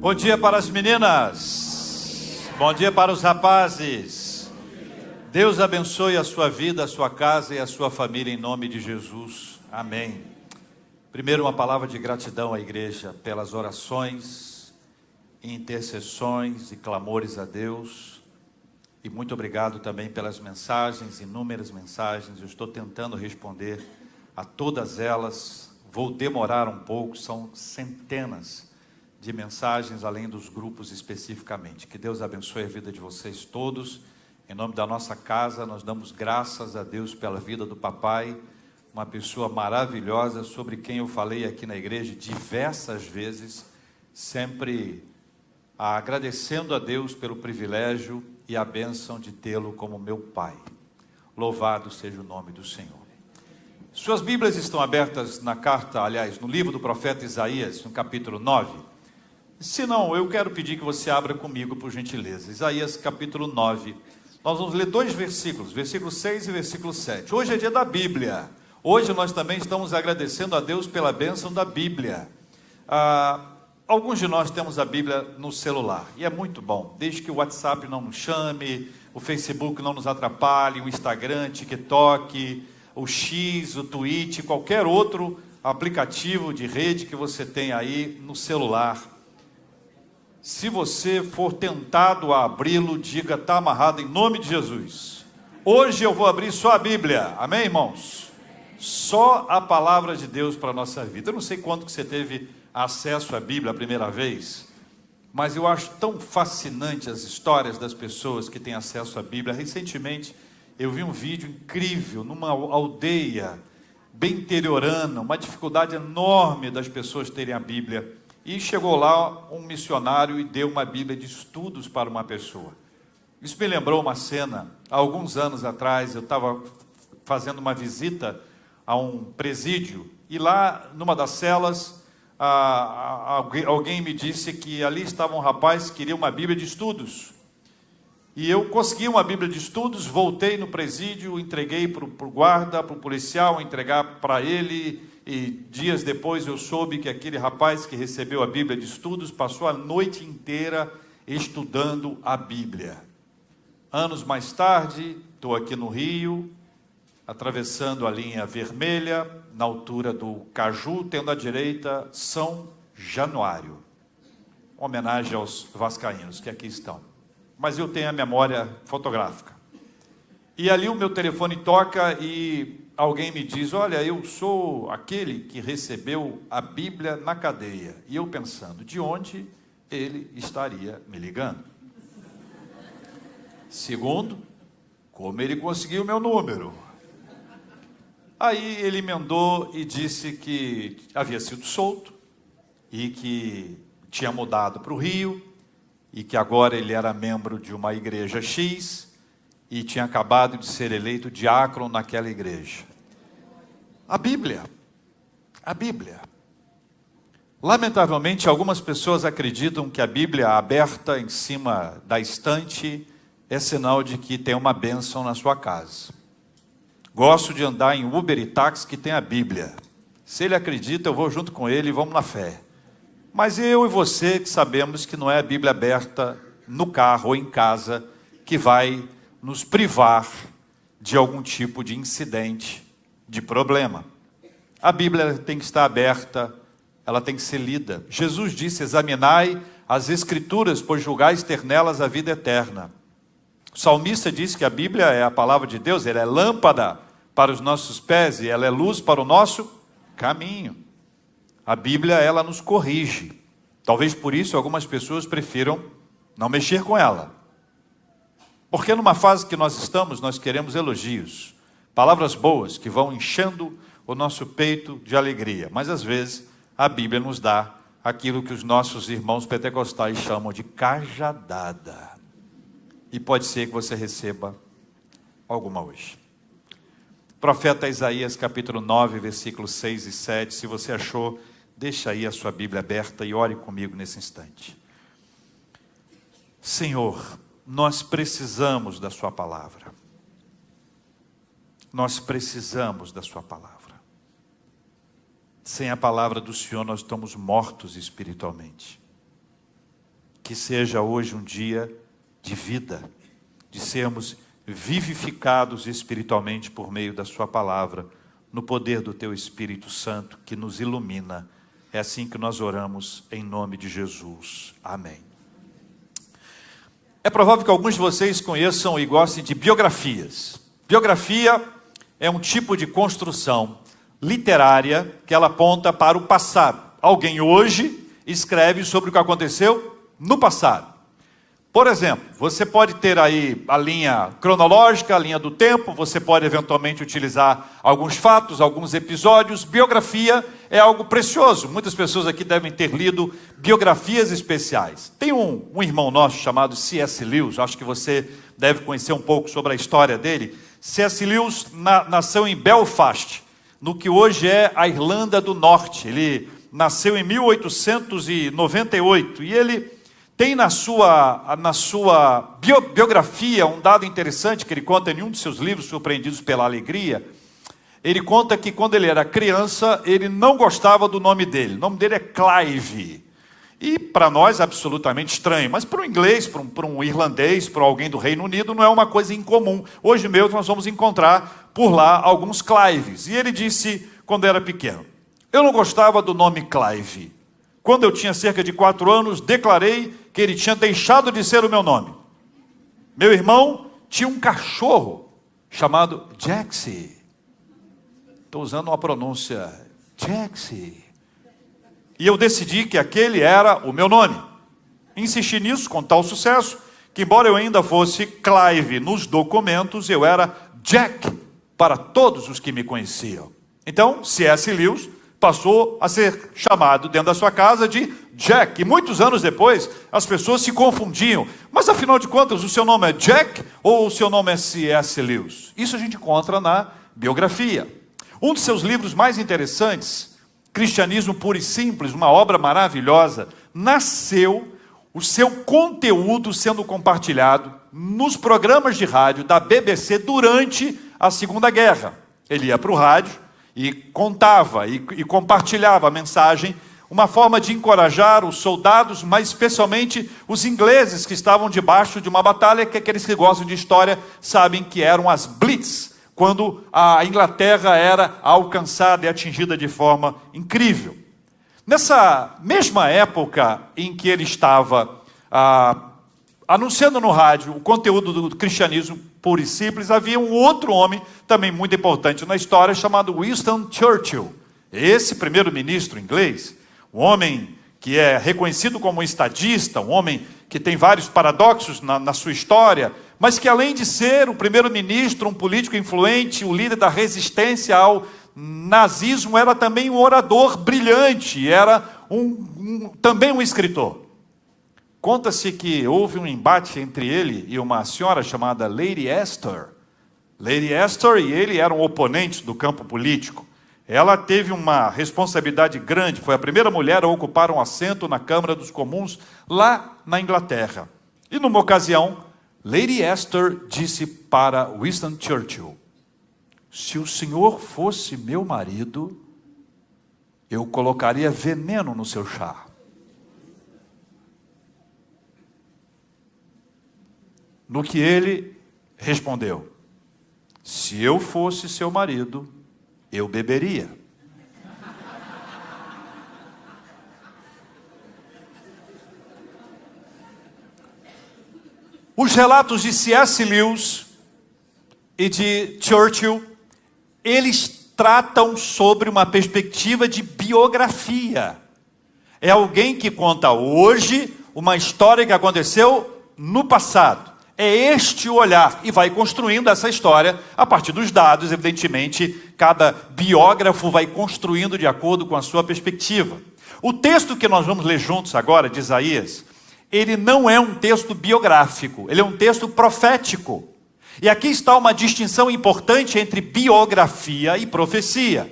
Bom dia para as meninas. Bom dia para os rapazes. Deus abençoe a sua vida, a sua casa e a sua família em nome de Jesus. Amém. Primeiro, uma palavra de gratidão à igreja pelas orações, intercessões e clamores a Deus. E muito obrigado também pelas mensagens, inúmeras mensagens. Eu estou tentando responder a todas elas. Vou demorar um pouco, são centenas de mensagens, além dos grupos especificamente. Que Deus abençoe a vida de vocês todos. Em nome da nossa casa, nós damos graças a Deus pela vida do papai, uma pessoa maravilhosa, sobre quem eu falei aqui na igreja diversas vezes, sempre agradecendo a Deus pelo privilégio e a bênção de tê-lo como meu pai. Louvado seja o nome do Senhor. Suas Bíblias estão abertas na carta, aliás, no livro do profeta Isaías, no capítulo 9. Se não, eu quero pedir que você abra comigo, por gentileza. Isaías capítulo 9. Nós vamos ler dois versículos, versículo 6 e versículo 7. Hoje é dia da Bíblia. Hoje nós também estamos agradecendo a Deus pela bênção da Bíblia. Alguns de nós temos a Bíblia no celular, e é muito bom, desde que o WhatsApp não nos chame, o Facebook não nos atrapalhe, o Instagram, TikTok, o X, o Twitch, qualquer outro aplicativo de rede que você tem aí no celular. Se você for tentado a abri-lo, diga: está amarrado em nome de Jesus. Hoje eu vou abrir só a Bíblia, amém, irmãos? Só a palavra de Deus para a nossa vida. Eu não sei quando que você teve acesso à Bíblia a primeira vez, mas eu acho tão fascinante as histórias das pessoas que têm acesso à Bíblia. Recentemente eu vi um vídeo incrível numa aldeia bem interiorana, uma dificuldade enorme das pessoas terem a Bíblia. E chegou lá um missionário e deu uma Bíblia de estudos para uma pessoa. Isso me lembrou uma cena. Há alguns anos atrás eu estava fazendo uma visita a um presídio, e lá numa das celas alguém me disse que ali estava um rapaz que queria uma Bíblia de estudos. E eu consegui uma Bíblia de estudos, voltei no presídio, entreguei para o guarda, para o policial entregar para ele. E dias depois eu soube que aquele rapaz que recebeu a Bíblia de estudos passou a noite inteira estudando a Bíblia. Anos mais tarde, estou aqui no Rio, atravessando a linha vermelha, na altura do Caju, tendo à direita São Januário. Homenagem aos vascaínos que aqui estão. Mas eu tenho a memória fotográfica. E ali o meu telefone toca e alguém me diz: olha, eu sou aquele que recebeu a Bíblia na cadeia. E eu pensando, de onde ele estaria me ligando? Segundo, como ele conseguiu o meu número? Aí ele emendou e disse que havia sido solto e que tinha mudado para o Rio e que agora ele era membro de uma igreja X e tinha acabado de ser eleito diácono naquela igreja. A Bíblia. Lamentavelmente, algumas pessoas acreditam que a Bíblia aberta em cima da estante é sinal de que tem uma bênção na sua casa. Gosto de andar em Uber e táxi que tem a Bíblia. Se ele acredita, eu vou junto com ele e vamos na fé. Mas eu e você que sabemos que não é a Bíblia aberta no carro ou em casa que vai nos privar de algum tipo de incidente, de problema. A Bíblia tem que estar aberta, ela tem que ser lida. Jesus disse: examinai as Escrituras, pois julgais ter nelas a vida eterna. O salmista disse que a Bíblia é a palavra de Deus, ela é lâmpada para os nossos pés e ela é luz para o nosso caminho. A Bíblia, ela nos corrige. Talvez por isso algumas pessoas prefiram não mexer com ela. Porque numa fase que nós estamos, nós queremos elogios, palavras boas que vão enchendo o nosso peito de alegria. Mas às vezes a Bíblia nos dá aquilo que os nossos irmãos pentecostais chamam de cajadada. E pode ser que você receba alguma hoje. Profeta Isaías capítulo 9, versículos 6 e 7. Se você achou, deixa aí a sua Bíblia aberta e ore comigo nesse instante. Senhor, nós precisamos da sua palavra. Nós precisamos da sua palavra. Sem a palavra do Senhor nós estamos mortos espiritualmente. que seja hoje um dia de vida, de sermos vivificados espiritualmente por meio da sua palavra, no poder do teu Espírito Santo que nos ilumina. É assim que nós oramos em nome de Jesus. Amém. É provável que alguns de vocês conheçam e gostem de biografias. Biografia é um tipo de construção literária que ela aponta para o passado. Alguém hoje escreve sobre o que aconteceu no passado. Por exemplo, você pode ter aí a linha cronológica, a linha do tempo, você pode eventualmente utilizar alguns fatos, alguns episódios. Biografia é algo precioso. Muitas pessoas aqui devem ter lido biografias especiais. Tem um irmão nosso chamado C.S. Lewis, acho que você deve conhecer um pouco sobre a história dele. C.S. Lewis nasceu em Belfast, no que hoje é a Irlanda do Norte. Ele nasceu em 1898 e ele tem na sua biografia um dado interessante que ele conta em um dos seus livros, Surpreendidos pela Alegria. Ele conta que quando ele era criança, ele não gostava do nome dele. O nome dele é Clive. E para nós, absolutamente estranho. Mas para um inglês, para um irlandês, para alguém do Reino Unido, não é uma coisa incomum. Hoje mesmo nós vamos encontrar por lá alguns Clives. E ele disse, quando era pequeno, eu não gostava do nome Clive. Quando eu tinha cerca de 4 anos, declarei que ele tinha deixado de ser o meu nome. Meu irmão tinha um cachorro chamado Jaxie. Estou usando uma pronúncia, Jaxie. E eu decidi que aquele era o meu nome. Insisti nisso com tal sucesso, que embora eu ainda fosse Clive nos documentos, eu era Jack para todos os que me conheciam. Então, C.S. Lewis passou a ser chamado dentro da sua casa de Jack. E muitos anos depois, as pessoas se confundiam. Mas afinal de contas, o seu nome é Jack ou o seu nome é C.S. Lewis? Isso a gente encontra na biografia. Um dos seus livros mais interessantes, Cristianismo Puro e Simples, uma obra maravilhosa, nasceu o seu conteúdo sendo compartilhado nos programas de rádio da BBC durante a Segunda Guerra. Ele ia para o rádio e contava e compartilhava a mensagem, uma forma de encorajar os soldados, mas especialmente os ingleses que estavam debaixo de uma batalha que aqueles que gostam de história sabem que eram as Blitz, quando a Inglaterra era alcançada e atingida de forma incrível. Nessa mesma época em que ele estava anunciando no rádio o conteúdo do cristianismo puro e simples, havia um outro homem também muito importante na história, chamado Winston Churchill. Esse primeiro-ministro inglês, um homem que é reconhecido como um estadista, um homem que tem vários paradoxos na sua história, mas que além de ser o primeiro-ministro, um político influente, o líder da resistência ao nazismo, era também um orador brilhante, era também um escritor. Conta-se que houve um embate entre ele e uma senhora chamada Lady Astor. Lady Astor e ele eram oponentes do campo político. Ela teve uma responsabilidade grande, foi a primeira mulher a ocupar um assento na Câmara dos Comuns, lá na Inglaterra. E numa ocasião, Lady Astor disse para Winston Churchill, se o senhor fosse meu marido, eu colocaria veneno no seu chá. No que ele respondeu, se eu fosse seu marido, eu beberia. Os relatos de C.S. Lewis e de Churchill, eles tratam sobre uma perspectiva de biografia. É alguém que conta hoje uma história que aconteceu no passado. É este o olhar, e vai construindo essa história a partir dos dados, evidentemente, cada biógrafo vai construindo de acordo com a sua perspectiva. O texto que nós vamos ler juntos agora, de Isaías, ele não é um texto biográfico, ele é um texto profético. E aqui está uma distinção importante entre biografia e profecia.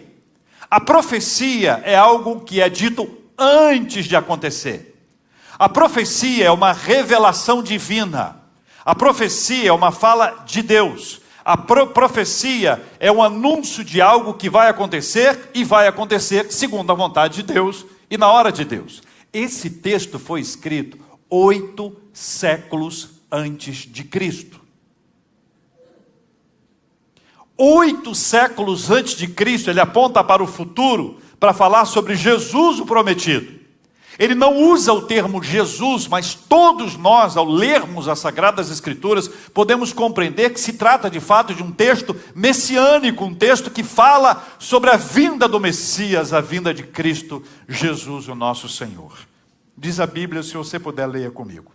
A profecia é algo que é dito antes de acontecer. A profecia é uma revelação divina. A profecia é uma fala de Deus. A profecia é um anúncio de algo que vai acontecer e vai acontecer segundo a vontade de Deus e na hora de Deus. Esse texto foi escrito 8 séculos antes de Cristo. 8 séculos antes de Cristo, ele aponta para o futuro, para falar sobre Jesus o prometido. Ele não usa o termo Jesus, mas todos nós, ao lermos as Sagradas Escrituras, podemos compreender que se trata de fato de um texto messiânico, um texto que fala sobre a vinda do Messias, a vinda de Cristo Jesus, o nosso Senhor. Diz a Bíblia, se você puder, leia comigo.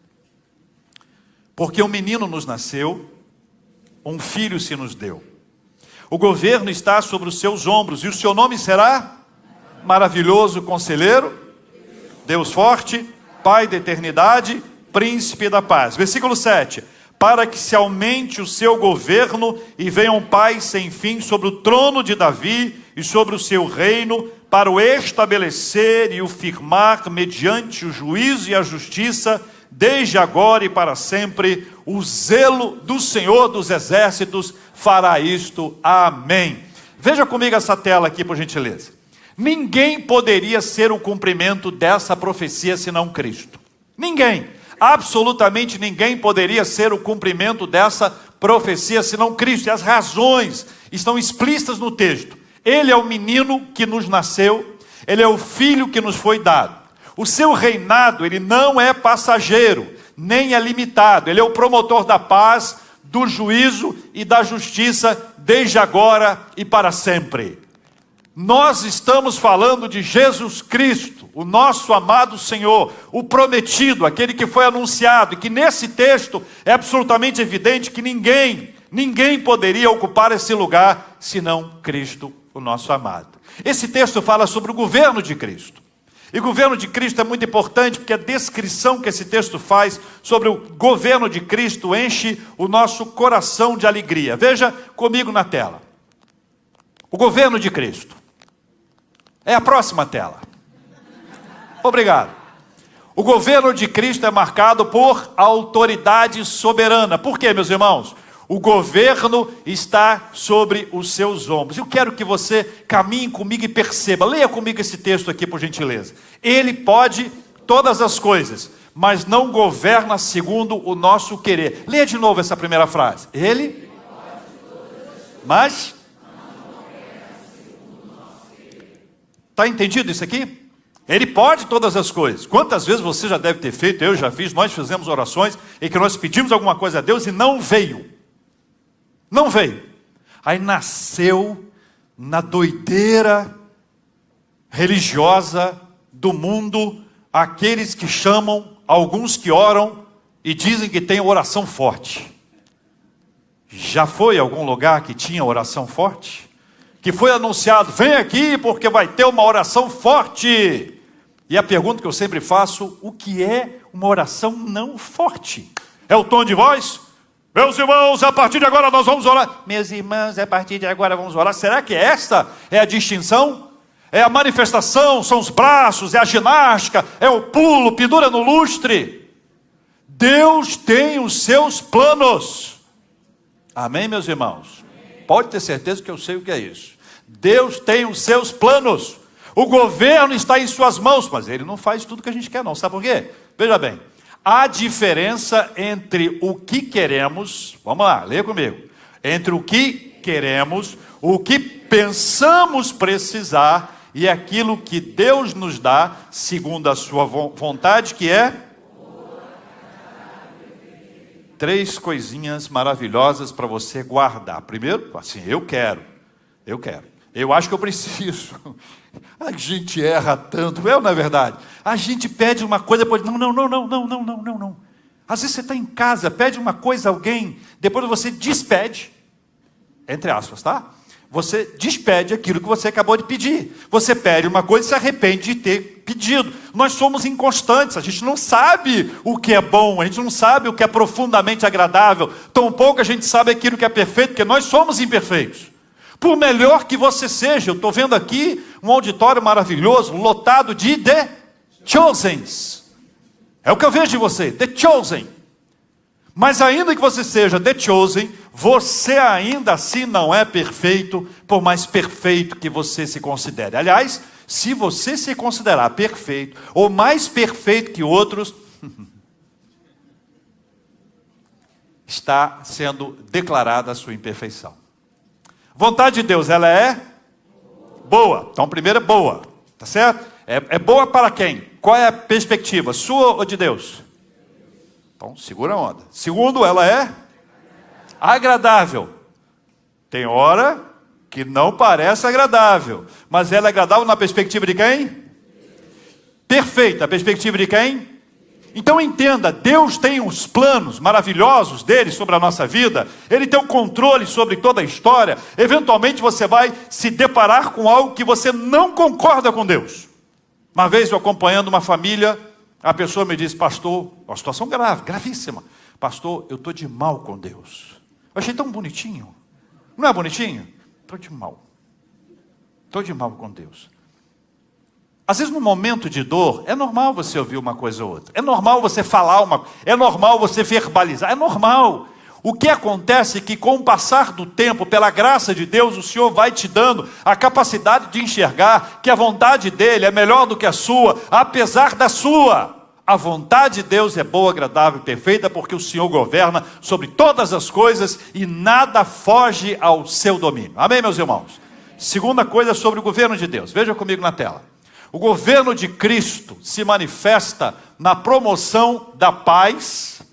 Porque um menino nos nasceu, um filho se nos deu. O governo está sobre os seus ombros, e o seu nome será Maravilhoso Conselheiro, Deus Forte, Pai da Eternidade, Príncipe da Paz. Versículo 7. Para que se aumente o seu governo e venha um paz sem fim sobre o trono de Davi e sobre o seu reino, para o estabelecer e o firmar mediante o juízo e a justiça, desde agora e para sempre. O zelo do Senhor dos Exércitos fará isto. Amém. Veja comigo essa tela aqui, por gentileza. Ninguém poderia ser o cumprimento dessa profecia senão Cristo. Ninguém, absolutamente ninguém poderia ser o cumprimento dessa profecia senão Cristo. E as razões estão explícitas no texto. Ele é o menino que nos nasceu, ele é o filho que nos foi dado. O seu reinado, ele não é passageiro, nem é limitado. Ele é o promotor da paz, do juízo e da justiça, desde agora e para sempre. Nós estamos falando de Jesus Cristo, o nosso amado Senhor, o prometido, aquele que foi anunciado, e que nesse texto é absolutamente evidente que ninguém poderia ocupar esse lugar, senão Cristo, o nosso amado. Esse texto fala sobre o governo de Cristo. E o governo de Cristo é muito importante, porque a descrição que esse texto faz sobre o governo de Cristo enche o nosso coração de alegria. Veja comigo na tela. O governo de Cristo. É a próxima tela. Obrigado. O governo de Cristo é marcado por autoridade soberana. Por quê, meus irmãos? O governo está sobre os seus ombros. Eu quero que você caminhe comigo e perceba. Leia comigo esse texto aqui, por gentileza. Ele pode todas as coisas, mas não governa segundo o nosso querer. Leia de novo essa primeira frase. Ele mas está entendido isso aqui? Ele pode todas as coisas. Quantas vezes você já deve ter feito, eu já fiz, nós fizemos orações em que nós pedimos alguma coisa a Deus e não veio. Não veio. Aí nasceu na doideira religiosa do mundo aqueles que chamam, alguns que oram e dizem que tem oração forte. Já foi a algum lugar que tinha oração forte? Que foi anunciado, vem aqui porque vai ter uma oração forte. E a pergunta que eu sempre faço, o que é uma oração não forte? É o tom de voz? Meus irmãos, a partir de agora nós vamos orar. Meus irmãos, a partir de agora vamos orar. Será que esta é a distinção? É a manifestação, são os braços, é a ginástica, é o pulo, pendura no lustre. Deus tem os seus planos. Amém, meus irmãos? Pode ter certeza que eu sei o que é isso. Deus tem os seus planos. O governo está em suas mãos, mas ele não faz tudo que a gente quer não. Sabe por quê? Veja bem, há diferença entre o que queremos, vamos lá, leia comigo. Entre o que queremos, o que pensamos precisar e aquilo que Deus nos dá, segundo a sua vontade, que é 3 coisinhas maravilhosas para você guardar. Primeiro, assim, eu quero. Eu acho que eu preciso. A gente erra tanto, não é verdade? A gente pede uma coisa, depois, não. Às vezes você está em casa, pede uma coisa a alguém, depois você despede, entre aspas, tá? Você despede aquilo que você acabou de pedir. Você pede uma coisa e se arrepende de ter pedido. Nós somos inconstantes, a gente não sabe o que é bom, a gente não sabe o que é profundamente agradável, tampouco a gente sabe aquilo que é perfeito, porque nós somos imperfeitos. Por melhor que você seja, eu estou vendo aqui um auditório maravilhoso, lotado de The Chosens. É o que eu vejo de você, The Chosen. Mas ainda que você seja The Chosen, você ainda assim não é perfeito, por mais perfeito que você se considere. Aliás, se você se considerar perfeito, ou mais perfeito que outros, está sendo declarada a sua imperfeição. Vontade de Deus, ela é boa. Então, primeiro é boa, tá certo? É boa para quem? Qual é a perspectiva, sua ou de Deus? Então, segura a onda. Segundo, ela é agradável. Tem hora que não parece agradável, mas ela é agradável na perspectiva de quem? Perfeita, a perspectiva de quem? Então entenda, Deus tem os planos maravilhosos dele sobre a nossa vida, ele tem o controle sobre toda a história. Eventualmente você vai se deparar com algo que você não concorda com Deus. Uma vez eu acompanhando uma família, a pessoa me disse: pastor, uma situação grave, gravíssima. Pastor, eu estou de mal com Deus. Eu achei tão bonitinho. Não é bonitinho? Estou de mal. Estou de mal com Deus. Às vezes no momento de dor, é normal você ouvir uma coisa ou outra. É normal você falar é normal você verbalizar, é normal. O que acontece é que com o passar do tempo, pela graça de Deus, o Senhor vai te dando a capacidade de enxergar que a vontade dele é melhor do que a sua, apesar da sua. A vontade de Deus é boa, agradável e perfeita, porque o Senhor governa sobre todas as coisas e nada foge ao seu domínio. Amém, meus irmãos? Segunda coisa sobre o governo de Deus. Veja comigo na tela. O governo de Cristo se manifesta na promoção da paz,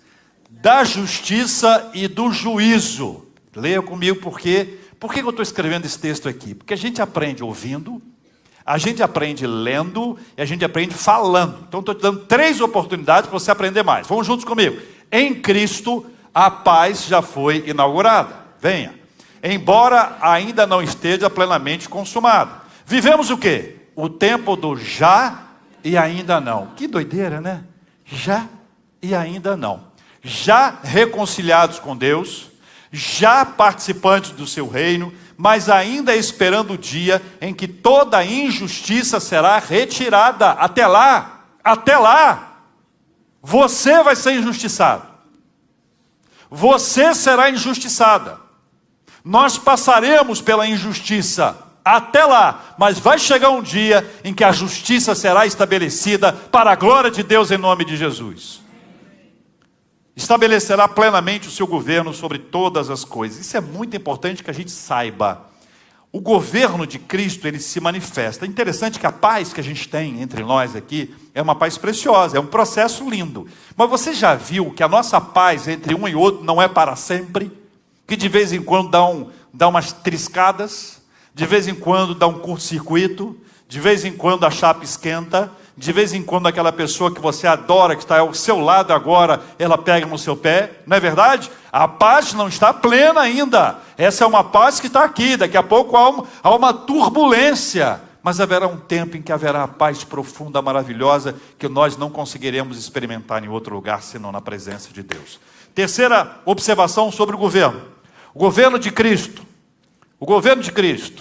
da justiça e do juízo. Leia comigo por quê. Por que eu estou escrevendo esse texto aqui? Porque a gente aprende ouvindo, a gente aprende lendo e a gente aprende falando. Então estou te dando 3 oportunidades para você aprender mais. Vamos juntos comigo. Em Cristo a paz já foi inaugurada. Venha. Embora ainda não esteja plenamente consumada. Vivemos o quê? O tempo do já e ainda não. Que doideira, né? Já e ainda não. Já reconciliados com Deus, já participantes do seu reino, mas ainda esperando o dia em que toda injustiça será retirada. Até lá, você vai ser injustiçado. Você será injustiçada. Nós passaremos pela injustiça. Até lá, mas vai chegar um dia em que a justiça será estabelecida para a glória de Deus em nome de Jesus. Estabelecerá plenamente o seu governo sobre todas as coisas. Isso é muito importante que a gente saiba. O governo de Cristo, ele se manifesta. É interessante que a paz que a gente tem entre nós aqui é uma paz preciosa, é um processo lindo. Mas você já viu que a nossa paz entre um e outro não é para sempre? Que de vez em quando dá umas triscadas, de vez em quando dá um curto-circuito, de vez em quando a chapa esquenta, de vez em quando aquela pessoa que você adora, que está ao seu lado agora, ela pega no seu pé, não é verdade? A paz não está plena ainda, essa é uma paz que está aqui, daqui a pouco há uma turbulência, mas haverá um tempo em que haverá a paz profunda, maravilhosa, que nós não conseguiremos experimentar em outro lugar, senão na presença de Deus. Terceira observação sobre o governo de Cristo. O governo de Cristo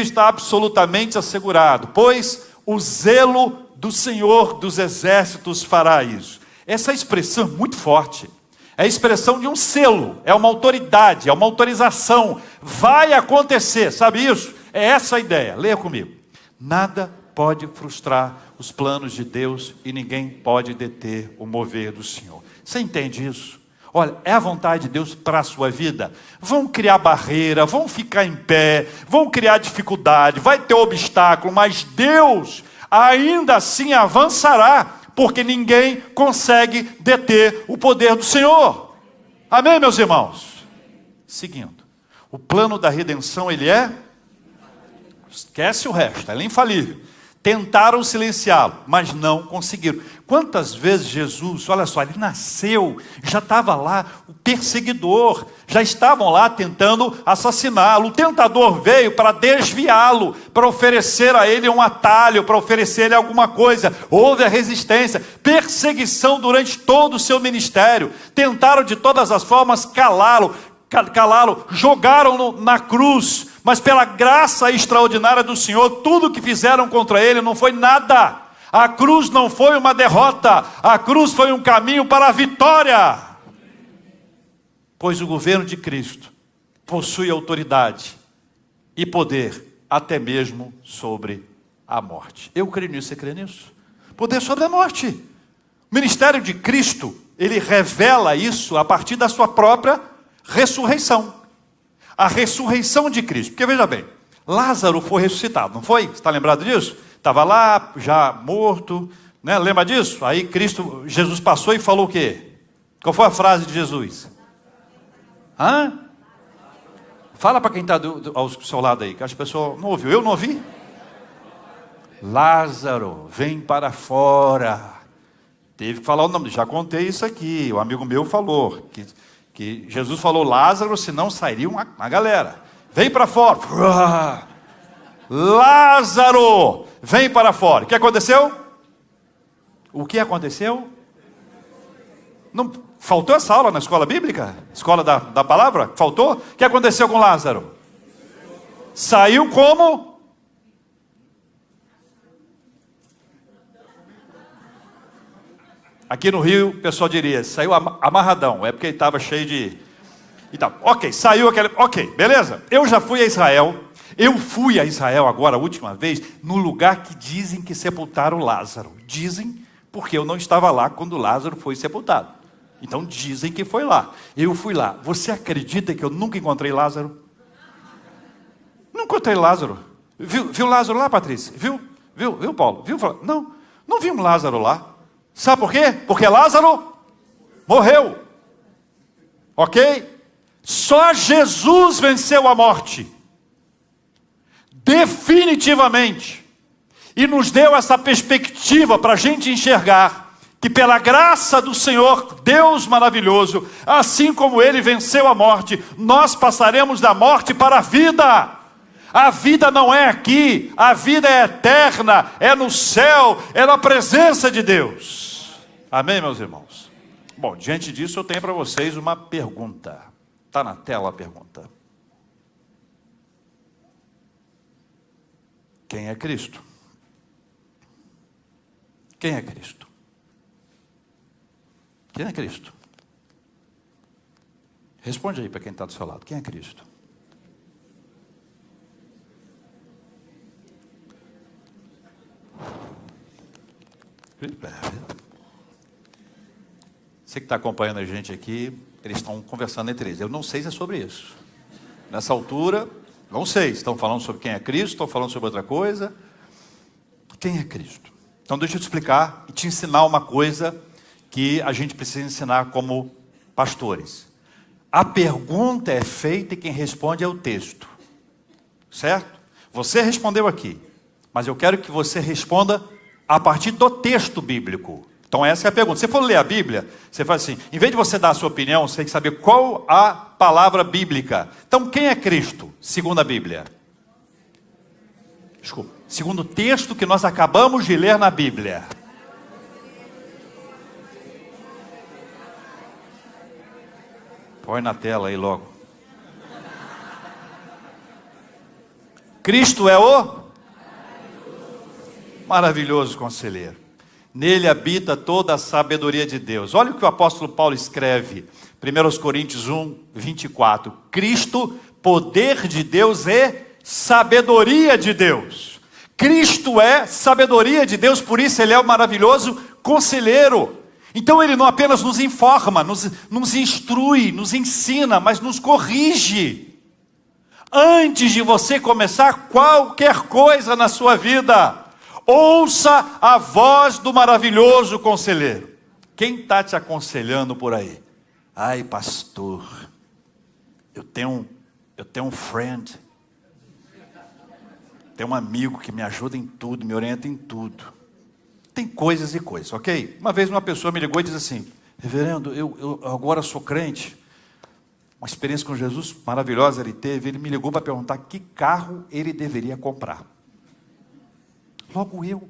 está absolutamente assegurado, pois o zelo do Senhor dos Exércitos fará isso. Essa expressão é muito forte, é a expressão de um selo, é uma autoridade, é uma autorização, vai acontecer, sabe isso? É essa a ideia, leia comigo. Nada pode frustrar os planos de Deus e ninguém pode deter o mover do Senhor. Você entende isso? Olha, é a vontade de Deus para a sua vida. Vão criar barreira, vão ficar em pé, vão criar dificuldade, vai ter obstáculo, mas Deus ainda assim avançará, porque ninguém consegue deter o poder do Senhor. Amém, meus irmãos? Seguindo, o plano da redenção, ele esquece o resto, ele é infalível. Tentaram silenciá-lo, mas não conseguiram. Quantas vezes Jesus, olha só, ele nasceu, já estava lá o perseguidor, já estavam lá tentando assassiná-lo. O tentador veio para desviá-lo, para oferecer a ele um atalho, para oferecer a ele alguma coisa. Houve a resistência, perseguição durante todo o seu ministério. Tentaram de todas as formas calá-lo, jogaram-no na cruz. Mas pela graça extraordinária do Senhor, tudo que fizeram contra ele não foi nada. A cruz não foi uma derrota, a cruz foi um caminho para a vitória. Pois o governo de Cristo possui autoridade e poder até mesmo sobre a morte. Eu creio nisso, você crê nisso? Poder sobre a morte. O ministério de Cristo ele revela isso a partir da sua própria ressurreição. A ressurreição de Cristo. Porque veja bem, Lázaro foi ressuscitado, não foi? Você está lembrado disso? Estava lá, já morto, né? Lembra disso? Aí Jesus passou e falou o quê? Qual foi a frase de Jesus? Hã? Fala para quem está ao seu lado aí, que as pessoas não ouviu. Eu não ouvi? Lázaro, vem para fora. Teve que falar o nome, já contei isso aqui, um amigo meu falou, que Jesus falou Lázaro, senão sairia uma galera. Vem para fora. Lázaro, vem para fora. O que aconteceu? O que aconteceu? Não, faltou essa aula na escola bíblica? Escola da palavra? Faltou? O que aconteceu com Lázaro? Saiu como? Aqui no Rio, o pessoal diria, saiu amarradão, é porque ele estava cheio de... Então, ok, saiu aquele... Ok, beleza? Eu já fui a Israel, agora, a última vez, no lugar que dizem que sepultaram Lázaro. Dizem, porque eu não estava lá quando Lázaro foi sepultado. Então dizem que foi lá. Eu fui lá. Você acredita que eu nunca encontrei Lázaro? Não encontrei Lázaro. Viu Lázaro lá, Patrícia? Viu, Paulo? Não vimos Lázaro lá. Sabe por quê? Porque Lázaro morreu. Ok? Só Jesus venceu a morte. Definitivamente. E nos deu essa perspectiva para a gente enxergar que pela graça do Senhor, Deus maravilhoso, assim como Ele venceu a morte, nós passaremos da morte para a vida. A vida não é aqui, a vida é eterna, é no céu, é na presença de Deus. Amém, meus irmãos? Bom, diante disso eu tenho para vocês uma pergunta. Está na tela a pergunta. Quem é Cristo? Quem é Cristo? Quem é Cristo? Responde aí para quem está do seu lado. Quem é Cristo? Você que está acompanhando a gente aqui, eles estão conversando entre eles. Eu não sei se é sobre isso. Nessa altura, não sei. Estão falando sobre quem é Cristo, estão falando sobre outra coisa. Quem é Cristo? Então deixa eu te explicar e te ensinar uma coisa que a gente precisa ensinar como pastores. A pergunta é feita e quem responde é o texto. Certo? Você respondeu aqui, mas eu quero que você responda a partir do texto bíblico. Então essa é a pergunta. Se você for ler a Bíblia, você faz assim, em vez de você dar a sua opinião, você tem que saber qual a palavra bíblica. Então quem é Cristo, segundo a Bíblia? Desculpa, segundo o texto que nós acabamos de ler na Bíblia. Põe na tela aí logo. Cristo é o maravilhoso conselheiro. Nele habita toda a sabedoria de Deus. Olha o que o apóstolo Paulo escreve, 1 Coríntios 1, 24. Cristo, poder de Deus e sabedoria de Deus. Cristo é sabedoria de Deus, por isso Ele é o maravilhoso conselheiro. Então Ele não apenas nos informa, nos instrui, nos ensina, mas nos corrige. Antes de você começar qualquer coisa na sua vida, ouça a voz do maravilhoso conselheiro. Quem está te aconselhando por aí? Ai, pastor, eu tenho um friend, tenho um amigo que me ajuda em tudo, me orienta em tudo. Tem coisas e coisas, ok? Uma vez uma pessoa me ligou e disse assim, reverendo, eu agora sou crente, uma experiência com Jesus maravilhosa ele teve, ele me ligou para perguntar que carro ele deveria comprar. Logo eu,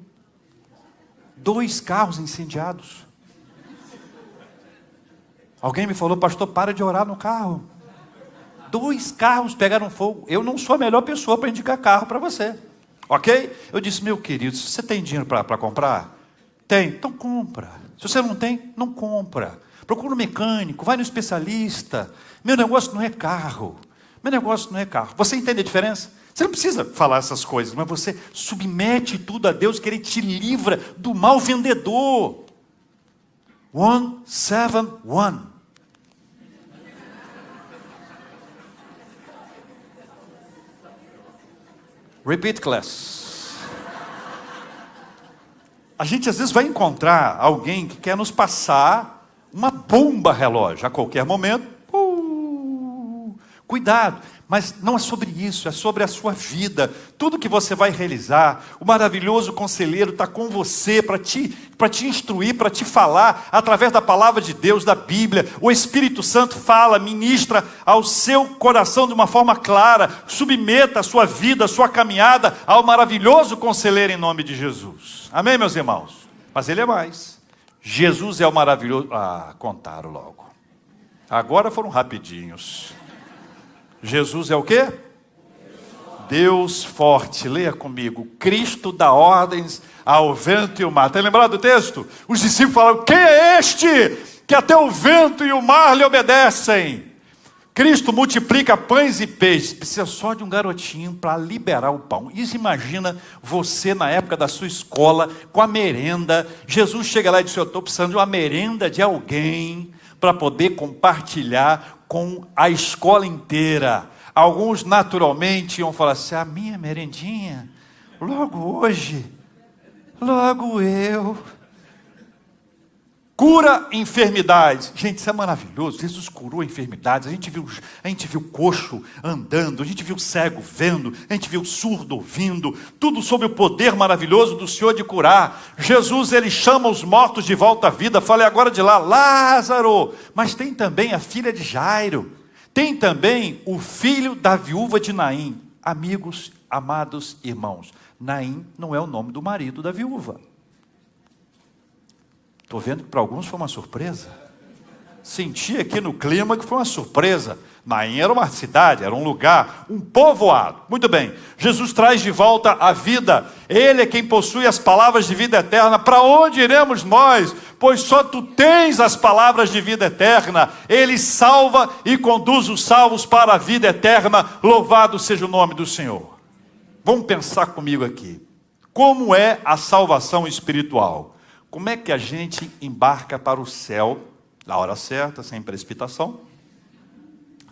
2 carros incendiados. Alguém me falou, pastor, para de orar no carro. 2 carros pegaram fogo. Eu não sou a melhor pessoa para indicar carro para você. Ok? Eu disse, meu querido, se você tem dinheiro para comprar, tem, então compra. Se você não tem, não compra. Procura um mecânico, vai no especialista. Meu negócio não é carro. Meu negócio não é carro. Você entende a diferença? Você não precisa falar essas coisas, mas você submete tudo a Deus, que Ele te livra do mau vendedor. 171. Repeat, class. A gente às vezes vai encontrar alguém que quer nos passar uma bomba relógio a qualquer momento. Cuidado, mas não é sobre isso, é sobre a sua vida. Tudo que você vai realizar, o maravilhoso conselheiro está com você para te instruir, para te falar através da palavra de Deus, da Bíblia. O Espírito Santo fala, ministra ao seu coração de uma forma clara. Submeta a sua vida, a sua caminhada ao maravilhoso conselheiro em nome de Jesus. Amém, meus irmãos? Mas ele é mais. Jesus é o maravilhoso. Contaram logo. Agora foram rapidinhos. Jesus é o quê? Deus forte. Leia comigo. Cristo dá ordens ao vento e o mar. Tem lembrado do texto? Os discípulos falaram: quem é este que até o vento e o mar lhe obedecem? Cristo multiplica pães e peixes. Precisa só de um garotinho para liberar o pão. Isso, imagina você na época da sua escola com a merenda. Jesus chega lá e diz: eu estou precisando de uma merenda de alguém para poder compartilhar com a escola inteira. Alguns naturalmente iam falar assim: a minha merendinha, logo hoje, logo eu. Cura enfermidades. Gente, isso é maravilhoso. Jesus curou enfermidades. A gente viu coxo andando, a gente viu cego vendo, a gente viu surdo ouvindo. Tudo sob o poder maravilhoso do Senhor de curar. Jesus, ele chama os mortos de volta à vida. Falei agora de lá, Lázaro. Mas tem também a filha de Jairo. Tem também o filho da viúva de Naim. Amigos, amados irmãos, Naim não é o nome do marido da viúva. Estou vendo que para alguns foi uma surpresa. Senti aqui no clima que foi uma surpresa. Naim era uma cidade, era um lugar, um povoado. Muito bem, Jesus traz de volta a vida. Ele é quem possui as palavras de vida eterna. Para onde iremos nós? Pois só tu tens as palavras de vida eterna. Ele salva e conduz os salvos para a vida eterna. Louvado seja o nome do Senhor. Vamos pensar comigo aqui. Como é a salvação espiritual? Como é que a gente embarca para o céu na hora certa, sem precipitação?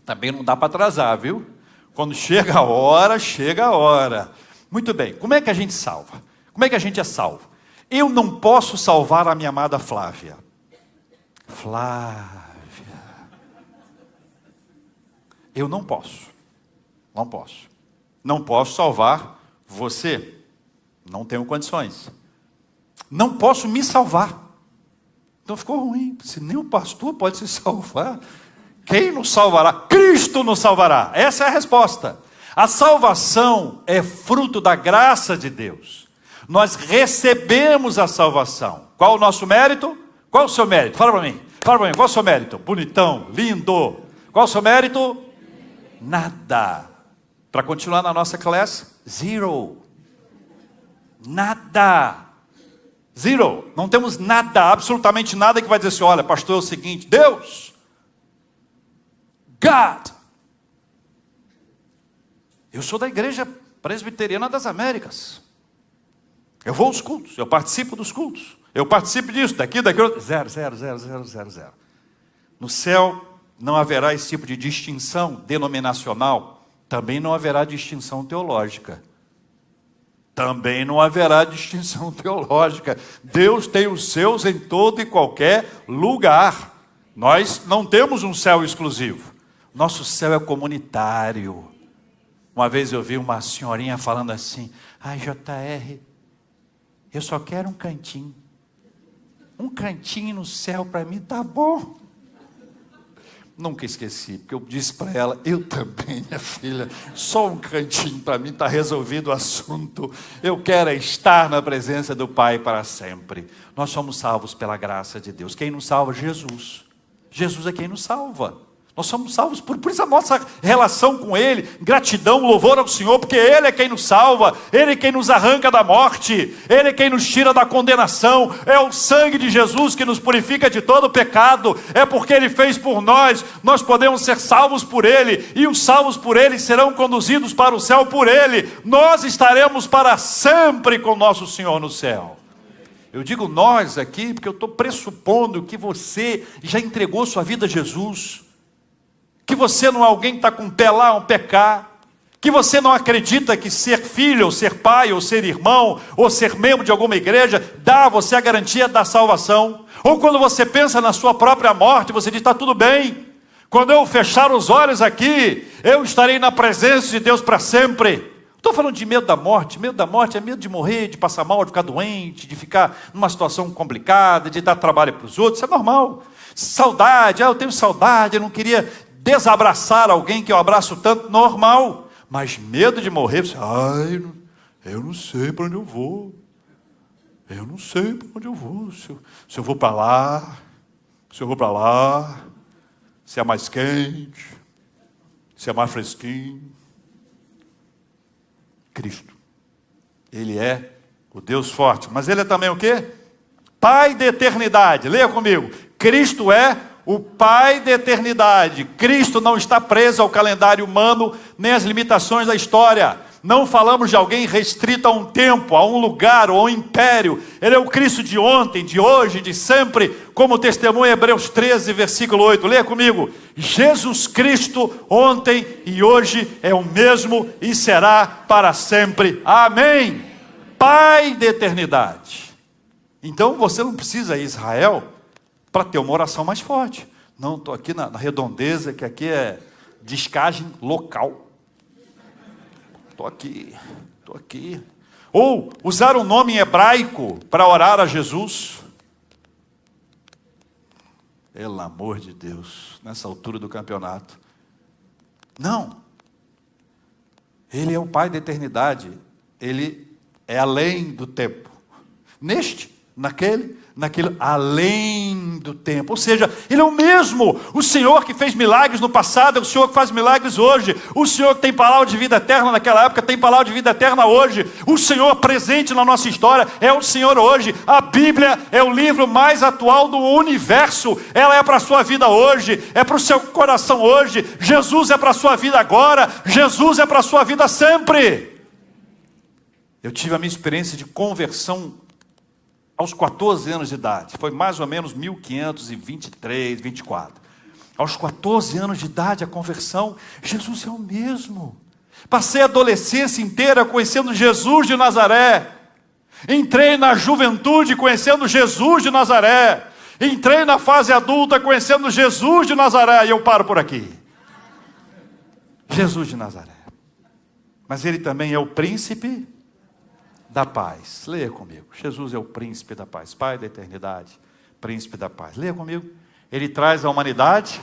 Também não dá para atrasar, viu? Quando chega a hora, chega a hora. Muito bem, como é que a gente salva? Como é que a gente é salvo? Eu não posso salvar a minha amada Flávia. Eu não posso. Não posso. Não posso salvar você. Não tenho condições. Não posso me salvar. Então ficou ruim. Se nem o pastor pode se salvar, quem nos salvará? Cristo nos salvará. Essa é a resposta. A salvação é fruto da graça de Deus. Nós recebemos a salvação. Qual o nosso mérito? Qual o seu mérito? Fala para mim. Qual o seu mérito? Bonitão, lindo. Qual o seu mérito? Nada. Para continuar na nossa classe, zero. Nada. Zero. Não temos nada, absolutamente nada que vai dizer assim: olha, pastor, é o seguinte, Deus, God, eu sou da Igreja Presbiteriana das Américas. Eu vou aos cultos, eu participo dos cultos, eu participo disso, daquilo. Zero. No céu não haverá esse tipo de distinção denominacional. Também não haverá distinção teológica. Também não haverá distinção teológica. Deus tem os seus em todo e qualquer lugar. Nós não temos um céu exclusivo. Nosso céu é comunitário. Uma vez eu vi uma senhorinha falando assim: ai, JR, eu só quero um cantinho. Um cantinho no céu para mim tá bom. Nunca esqueci, porque eu disse para ela: eu também, minha filha, só um cantinho para mim está resolvido o assunto. Eu quero estar na presença do Pai para sempre. Nós somos salvos pela graça de Deus. Quem nos salva? Jesus. Jesus é quem nos salva. Nós somos salvos, por isso a nossa relação com Ele, gratidão, louvor ao Senhor, porque Ele é quem nos salva, Ele é quem nos arranca da morte, Ele é quem nos tira da condenação, é o sangue de Jesus que nos purifica de todo pecado, é porque Ele fez por nós, nós podemos ser salvos por Ele, e os salvos por Ele serão conduzidos para o céu por Ele, nós estaremos para sempre com nosso Senhor no céu. Eu digo nós aqui, porque eu estou pressupondo que você já entregou sua vida a Jesus, que você não é alguém que está com um pé lá, um pé cá, que você não acredita que ser filho, ou ser pai, ou ser irmão, ou ser membro de alguma igreja, dá a você a garantia da salvação. Ou quando você pensa na sua própria morte, você diz, está tudo bem, quando eu fechar os olhos aqui, eu estarei na presença de Deus para sempre. Estou falando de medo da morte é medo de morrer, de passar mal, de ficar doente, de ficar numa situação complicada, de dar trabalho para os outros, isso é normal. Saudade, eu tenho saudade, eu não queria desabraçar alguém que eu abraço tanto, normal. Mas medo de morrer, você, eu não sei para onde eu vou. Eu não sei para onde eu vou. Se eu vou para lá, se eu vou para lá, se é mais quente, se é mais fresquinho. Cristo. Ele é o Deus forte. Mas ele é também o quê? Pai da eternidade. Leia comigo. Cristo é o Pai da eternidade. Cristo não está preso ao calendário humano, nem às limitações da história. Não falamos de alguém restrito a um tempo, a um lugar ou a um império. Ele é o Cristo de ontem, de hoje, de sempre, como testemunha Hebreus 13, versículo 8. Leia comigo. Jesus Cristo ontem e hoje é o mesmo e será para sempre. Amém. Pai da eternidade. Então você não precisa ir a Israel para ter uma oração mais forte. Não, estou aqui na redondeza, que aqui é descagem local. Estou aqui. Ou usar um nome em hebraico para orar a Jesus. Pelo amor de Deus, nessa altura do campeonato. Não. Ele é o Pai da eternidade. Ele é além do tempo. Naquele, além do tempo. Ou seja, ele é o mesmo. O Senhor que fez milagres no passado é o Senhor que faz milagres hoje. O Senhor que tem palavra de vida eterna naquela época tem palavra de vida eterna hoje. O Senhor presente na nossa história é o Senhor hoje. A Bíblia é o livro mais atual do universo. Ela é para a sua vida hoje, é para o seu coração hoje. Jesus é para a sua vida agora. Jesus é para a sua vida sempre. Eu tive a minha experiência de conversão aos 14 anos de idade, foi mais ou menos 1523, 24. Aos 14 anos de idade, a conversão, Jesus é o mesmo. Passei a adolescência inteira conhecendo Jesus de Nazaré. Entrei na juventude conhecendo Jesus de Nazaré. Entrei na fase adulta conhecendo Jesus de Nazaré. E eu paro por aqui. Jesus de Nazaré. Mas ele também é o príncipe da paz. Leia comigo. Jesus é o príncipe da paz, Pai da eternidade, príncipe da paz. Leia comigo. Ele traz à humanidade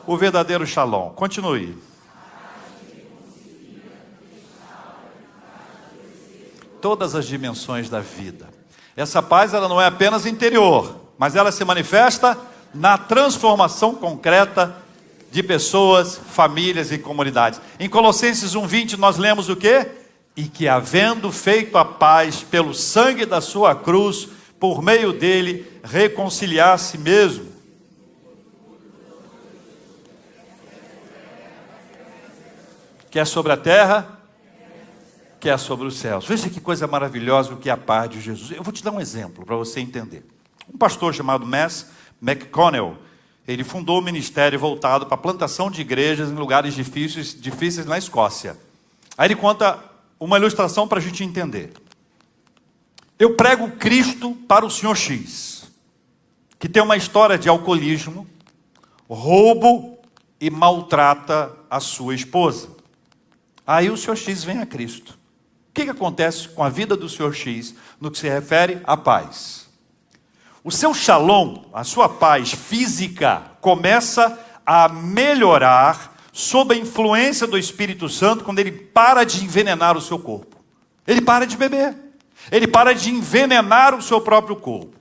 o verdadeiro shalom. Continue. Todas as dimensões da vida. Essa paz, ela não é apenas interior, mas ela se manifesta na transformação concreta de pessoas, famílias e comunidades. Em Colossenses 1:20 nós lemos o quê? E que, havendo feito a paz pelo sangue da sua cruz, por meio dele, reconciliar a si mesmo. Quer sobre a terra, quer sobre os céus. Veja que coisa maravilhosa o que é a paz de Jesus. Eu vou te dar um exemplo para você entender. Um pastor chamado Mass McConnell, ele fundou um ministério voltado para a plantação de igrejas em lugares difíceis na Escócia. Aí ele conta uma ilustração para a gente entender. Eu prego Cristo para o senhor X, que tem uma história de alcoolismo, roubo e maltrata a sua esposa. Aí o senhor X vem a Cristo. O que acontece com a vida do senhor X no que se refere à paz? O seu shalom, a sua paz física, começa a melhorar sob a influência do Espírito Santo, quando ele para de envenenar o seu corpo. Ele para de beber. Ele para de envenenar o seu próprio corpo.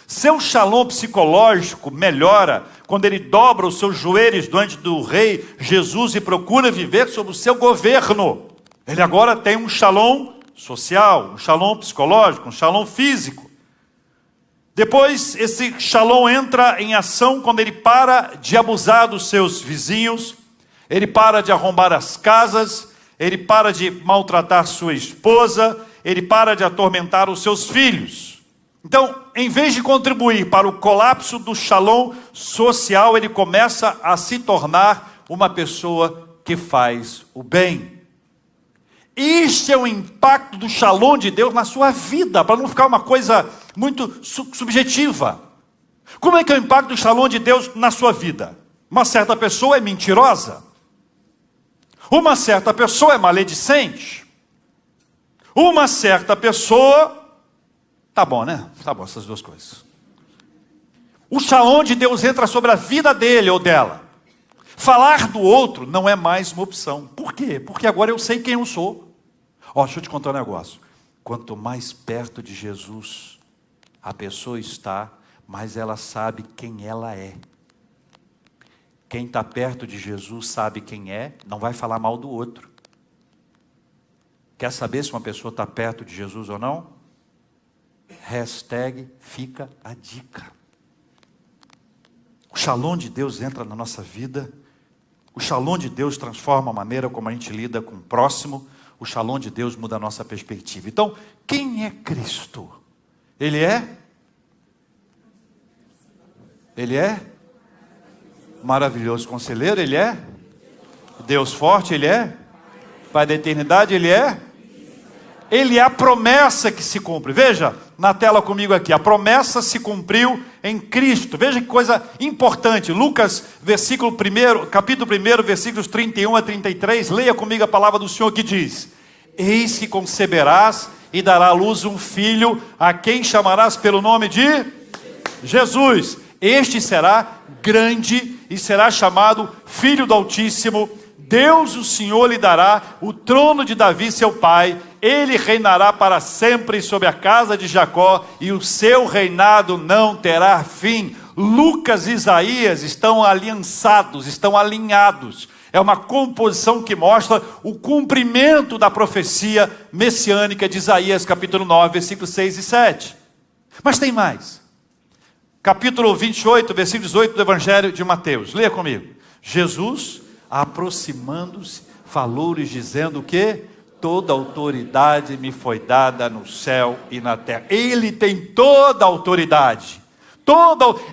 Seu shalom psicológico melhora quando ele dobra os seus joelhos diante do Rei Jesus e procura viver sob o seu governo. Ele agora tem um shalom social, um shalom psicológico, um shalom físico. Depois, esse shalom entra em ação quando ele para de abusar dos seus vizinhos, ele para de arrombar as casas, ele para de maltratar sua esposa, ele para de atormentar os seus filhos. Então, em vez de contribuir para o colapso do shalom social, ele começa a se tornar uma pessoa que faz o bem. Este é o impacto do shalom de Deus na sua vida, para não ficar uma coisa muito subjetiva. Como é que é o impacto do shalom de Deus na sua vida? Uma certa pessoa é mentirosa. Uma certa pessoa é maledicente. Uma certa pessoa... Tá bom, né? Tá bom, essas duas coisas. O shalom de Deus entra sobre a vida dele ou dela. Falar do outro não é mais uma opção. Por quê? Porque agora eu sei quem eu sou. Ó, deixa eu te contar um negócio. Quanto mais perto de Jesus a pessoa está, mais ela sabe quem ela é. Quem está perto de Jesus sabe quem é, não vai falar mal do outro. Quer saber se uma pessoa está perto de Jesus ou não? Hashtag fica a dica. O shalom de Deus entra na nossa vida. O shalom de Deus transforma a maneira como a gente lida com o próximo. O shalom de Deus muda a nossa perspectiva. Então, quem é Cristo? Ele é maravilhoso conselheiro, ele é Deus forte, ele é Pai da eternidade, ele é a promessa que se cumpre. Veja na tela comigo aqui, a promessa se cumpriu em Cristo. Veja que coisa importante. Lucas, capítulo 1, versículos 31 a 33. Leia comigo a palavra do Senhor que diz: eis que conceberás e dará à luz um filho, a quem chamarás pelo nome de Jesus. Este será grande e será chamado Filho do Altíssimo. Deus, o Senhor, lhe dará o trono de Davi, seu pai. Ele reinará para sempre sobre a casa de Jacó, e o seu reinado não terá fim. Lucas e Isaías estão aliançados, estão alinhados. É uma composição que mostra o cumprimento da profecia messiânica de Isaías, capítulo 9, versículos 6 e 7. Mas tem mais. Capítulo 28, versículo 18 do Evangelho de Mateus. Leia comigo. Jesus, aproximando-se, falou-lhes dizendo que toda autoridade me foi dada no céu e na terra. Ele tem toda a autoridade.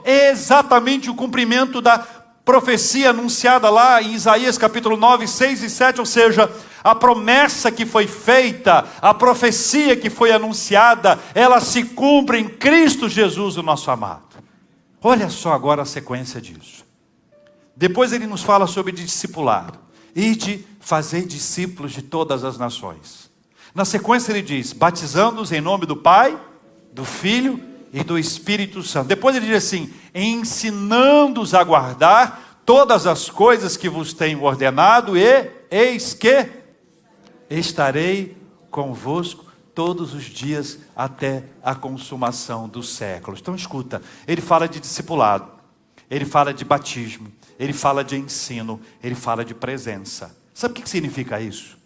É exatamente o cumprimento da profecia anunciada lá em Isaías capítulo 9, 6 e 7, ou seja, a promessa que foi feita, a profecia que foi anunciada, ela se cumpre em Cristo Jesus, o nosso amado. Olha só agora a sequência disso. Depois ele nos fala sobre discipulado. Ide, fazei discípulos de todas as nações. Na sequência ele diz, batizando-os em nome do Pai, do Filho e do Espírito Santo. Depois ele diz assim, ensinando-os a guardar todas as coisas que vos tenho ordenado, e eis que estarei convosco todos os dias até a consumação dos séculos. Então escuta, ele fala de discipulado, ele fala de batismo, ele fala de ensino, ele fala de presença. Sabe o que significa isso?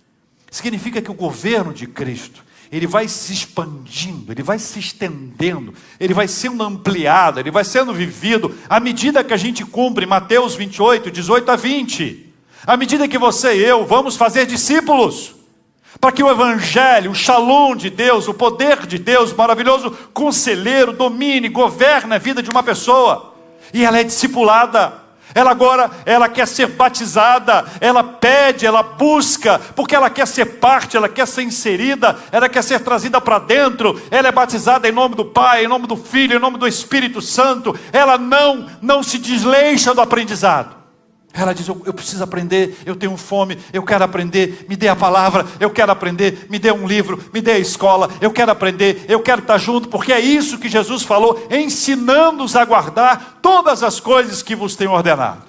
Significa que o governo de Cristo, ele vai se expandindo, ele vai se estendendo, ele vai sendo ampliado, ele vai sendo vivido à medida que a gente cumpre Mateus 28, 18 a 20. À medida que você e eu vamos fazer discípulos, para que o Evangelho, o shalom de Deus, o poder de Deus, o maravilhoso conselheiro, domine, governe a vida de uma pessoa. E ela é discipulada. Ela quer ser batizada, ela pede, ela busca, porque ela quer ser parte, ela quer ser inserida, ela quer ser trazida para dentro. Ela é batizada em nome do Pai, em nome do Filho, em nome do Espírito Santo. Ela não se desleixa do aprendizado. Ela diz, eu preciso aprender, eu tenho fome, eu quero aprender, me dê a palavra, eu quero aprender, me dê um livro, me dê a escola, eu quero aprender, eu quero estar junto, porque é isso que Jesus falou, ensinando-os a guardar todas as coisas que vos tenho ordenado.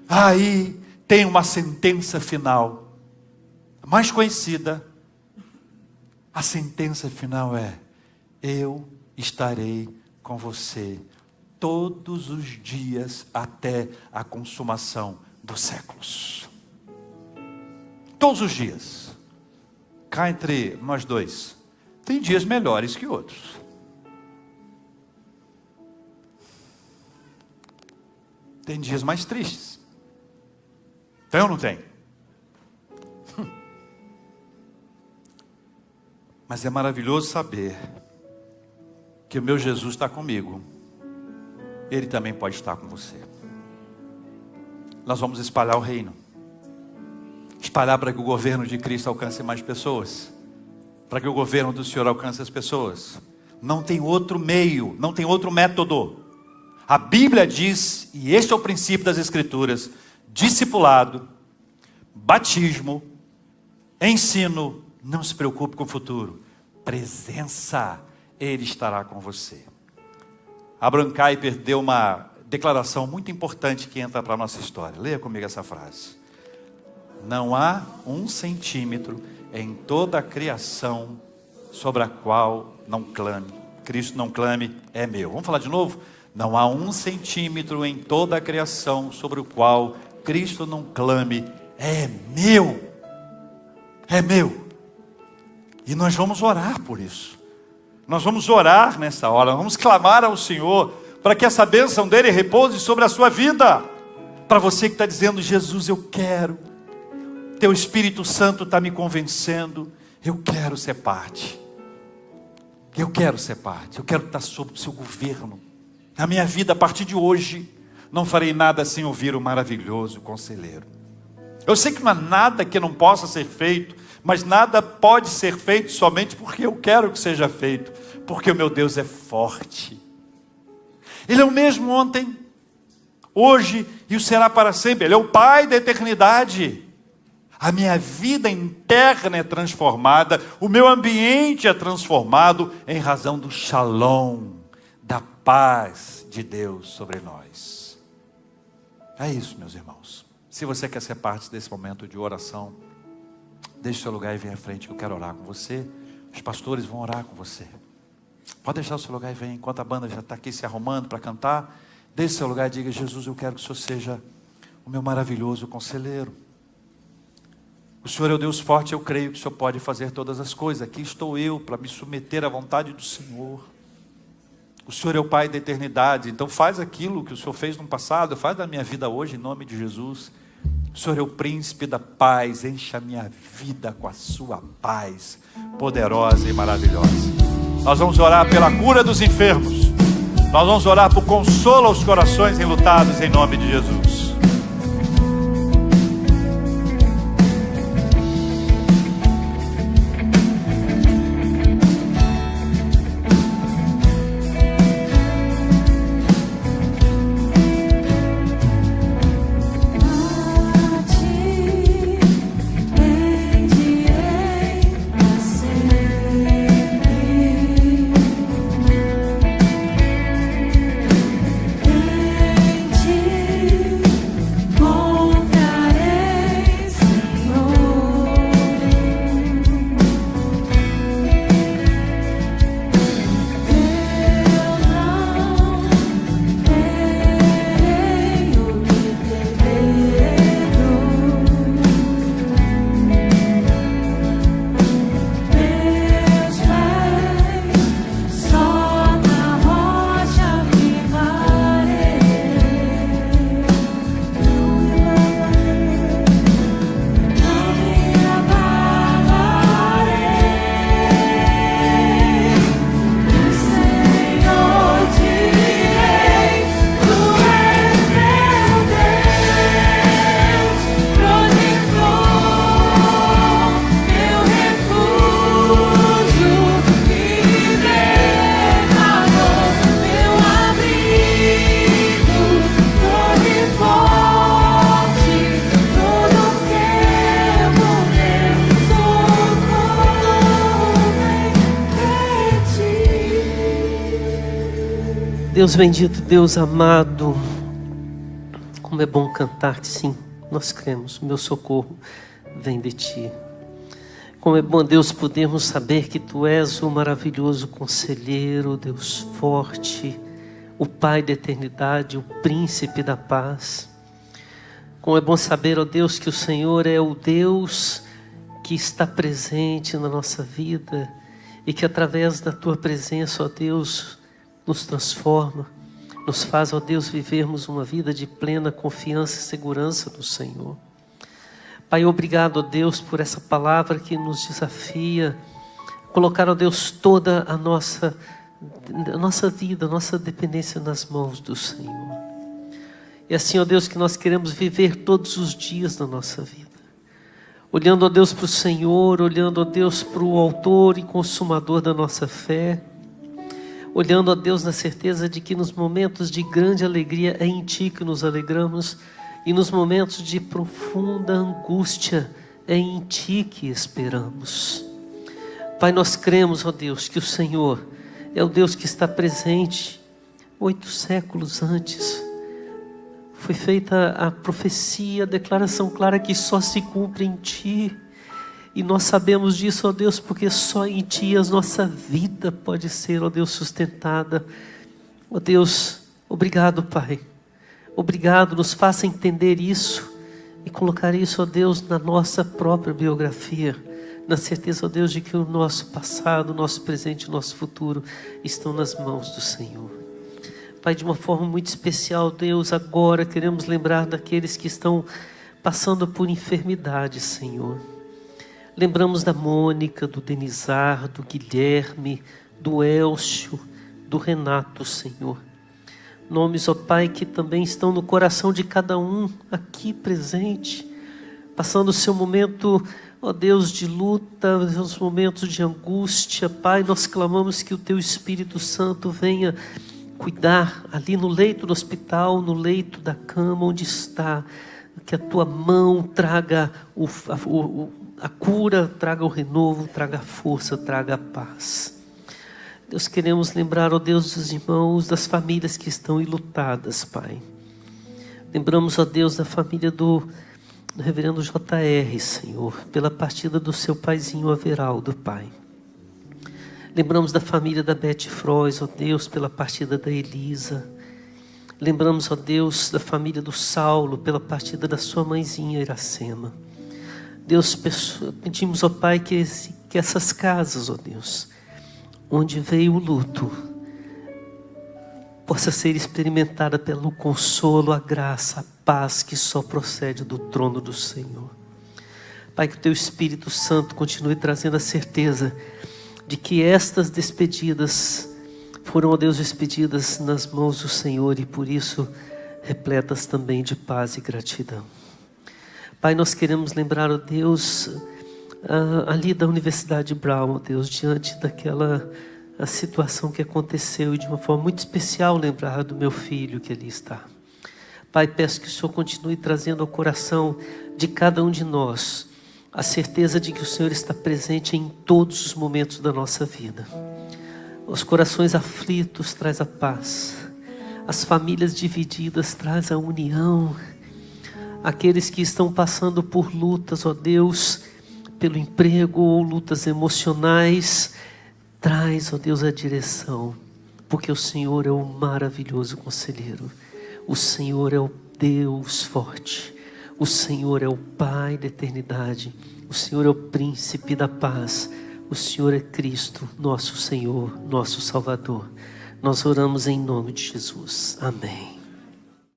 Aí tem uma sentença final, mais conhecida. A sentença final é, eu estarei com você todos os dias até a consumação dos séculos. Todos os dias. Cá entre nós dois, tem dias melhores que outros. Tem dias mais tristes. Tem ou não tem? Mas é maravilhoso saber que o meu Jesus está comigo. Ele também pode estar com você. Nós vamos espalhar o reino. Espalhar para que o governo de Cristo alcance mais pessoas. Para que o governo do Senhor alcance as pessoas. Não tem outro meio, não tem outro método. A Bíblia diz, e este é o princípio das Escrituras: discipulado, batismo, ensino. Não se preocupe com o futuro. Presença, Ele estará com você. Abraham Kuyper deu uma declaração muito importante que entra para a nossa história. Leia comigo essa frase. Não há 1 centímetro em toda a criação sobre a qual não clame. Cristo não clame, é meu. Vamos falar de novo? Não há 1 centímetro em toda a criação sobre o qual Cristo não clame, é meu. É meu. E nós vamos orar por isso. Nós vamos orar nessa hora, vamos clamar ao Senhor para que essa bênção dele repouse sobre a sua vida. Para você que está dizendo: Jesus, eu quero, teu Espírito Santo está me convencendo, eu quero ser parte. Eu quero ser parte, eu quero estar sob o seu governo. Na minha vida, a partir de hoje, não farei nada sem ouvir o maravilhoso conselheiro. Eu sei que não há nada que não possa ser feito, mas nada pode ser feito somente porque eu quero que seja feito, porque o meu Deus é forte. Ele é o mesmo ontem, hoje e o será para sempre. Ele é o Pai da eternidade. A minha vida interna é transformada, o meu ambiente é transformado em razão do shalom, da paz de Deus sobre nós. É isso, meus irmãos. Se você quer ser parte desse momento de oração, deixe o seu lugar e venha à frente, que eu quero orar com você. Os pastores vão orar com você. Pode deixar o seu lugar e venha, enquanto a banda já está aqui se arrumando para cantar. Deixe o seu lugar e diga: Jesus, eu quero que o Senhor seja o meu maravilhoso conselheiro. O Senhor é o Deus forte, eu creio que o Senhor pode fazer todas as coisas. Aqui estou eu para me submeter à vontade do Senhor. O Senhor é o Pai da eternidade, então faz aquilo que o Senhor fez no passado, faz na minha vida hoje, em nome de Jesus. O Senhor é o príncipe da paz, encha a minha vida com a sua paz poderosa e maravilhosa. Nós vamos orar pela cura dos enfermos. Nós vamos orar por consolo aos corações enlutados, em nome de Jesus. Deus bendito, Deus amado, como é bom cantar-te, sim, nós cremos, meu socorro vem de ti. Como é bom, Deus, podermos saber que tu és o maravilhoso conselheiro, Deus forte, o Pai da eternidade, o príncipe da paz. Como é bom saber, ó Deus, que o Senhor é o Deus que está presente na nossa vida e que através da tua presença, ó Deus, nos transforma, nos faz, ó Deus, vivermos uma vida de plena confiança e segurança no Senhor. Pai, obrigado, ó Deus, por essa palavra que nos desafia colocar, ó Deus, toda a nossa vida, a nossa dependência nas mãos do Senhor. E assim, ó Deus, que nós queremos viver todos os dias da nossa vida. Olhando, ó Deus, para o Senhor, olhando, ó Deus, para o autor e consumador da nossa fé. Olhando, ó Deus, na certeza de que nos momentos de grande alegria é em Ti que nos alegramos. E nos momentos de profunda angústia é em Ti que esperamos. Pai, nós cremos, ó Deus, que o Senhor é o Deus que está presente 8 séculos antes. Foi feita a profecia, a declaração clara que só se cumpre em Ti. E nós sabemos disso, ó Deus, porque só em Ti a nossa vida pode ser, ó Deus, sustentada. Ó Deus, obrigado, Pai. Obrigado, nos faça entender isso e colocar isso, ó Deus, na nossa própria biografia. Na certeza, ó Deus, de que o nosso passado, o nosso presente e o nosso futuro estão nas mãos do Senhor. Pai, de uma forma muito especial, Deus, agora queremos lembrar daqueles que estão passando por enfermidade, Senhor. Lembramos da Mônica, do Denizar, do Guilherme, do Elcio, do Renato, Senhor. Nomes, ó Pai, que também estão no coração de cada um aqui presente, passando o seu momento, ó Deus, de luta, os momentos de angústia. Pai, nós clamamos que o Teu Espírito Santo venha cuidar ali no leito do hospital, no leito da cama onde está, que a Tua mão traga a cura, traga o renovo, traga a força, traga a paz. Deus, queremos lembrar, ó Deus, dos irmãos, das famílias que estão enlutadas, Pai. Lembramos, ó Deus, da família do reverendo JR, Senhor, pela partida do seu paizinho Averaldo, Pai. Lembramos da família da Beth Frois, ó Deus, pela partida da Elisa. Lembramos, ó Deus, da família do Saulo, pela partida da sua mãezinha Iracema. Deus, pedimos, ó Pai, que essas casas, ó Deus, onde veio o luto, possa ser experimentada pelo consolo, a graça, a paz que só procede do trono do Senhor. Pai, que o Teu Espírito Santo continue trazendo a certeza de que estas despedidas foram, ó Deus, despedidas nas mãos do Senhor e por isso repletas também de paz e gratidão. Pai, nós queremos lembrar, ó Deus, ali da Universidade Brown, ó Deus, diante daquela a situação que aconteceu e de uma forma muito especial lembrar do meu filho que ali está. Pai, peço que o Senhor continue trazendo ao coração de cada um de nós a certeza de que o Senhor está presente em todos os momentos da nossa vida. Os corações aflitos traz a paz, as famílias divididas traz a união, aqueles que estão passando por lutas, ó Deus, pelo emprego ou lutas emocionais, traz, ó Deus, a direção, porque o Senhor é o maravilhoso conselheiro, o Senhor é o Deus forte, o Senhor é o Pai da eternidade, o Senhor é o príncipe da paz, o Senhor é Cristo, nosso Senhor, nosso Salvador. Nós oramos em nome de Jesus. Amém.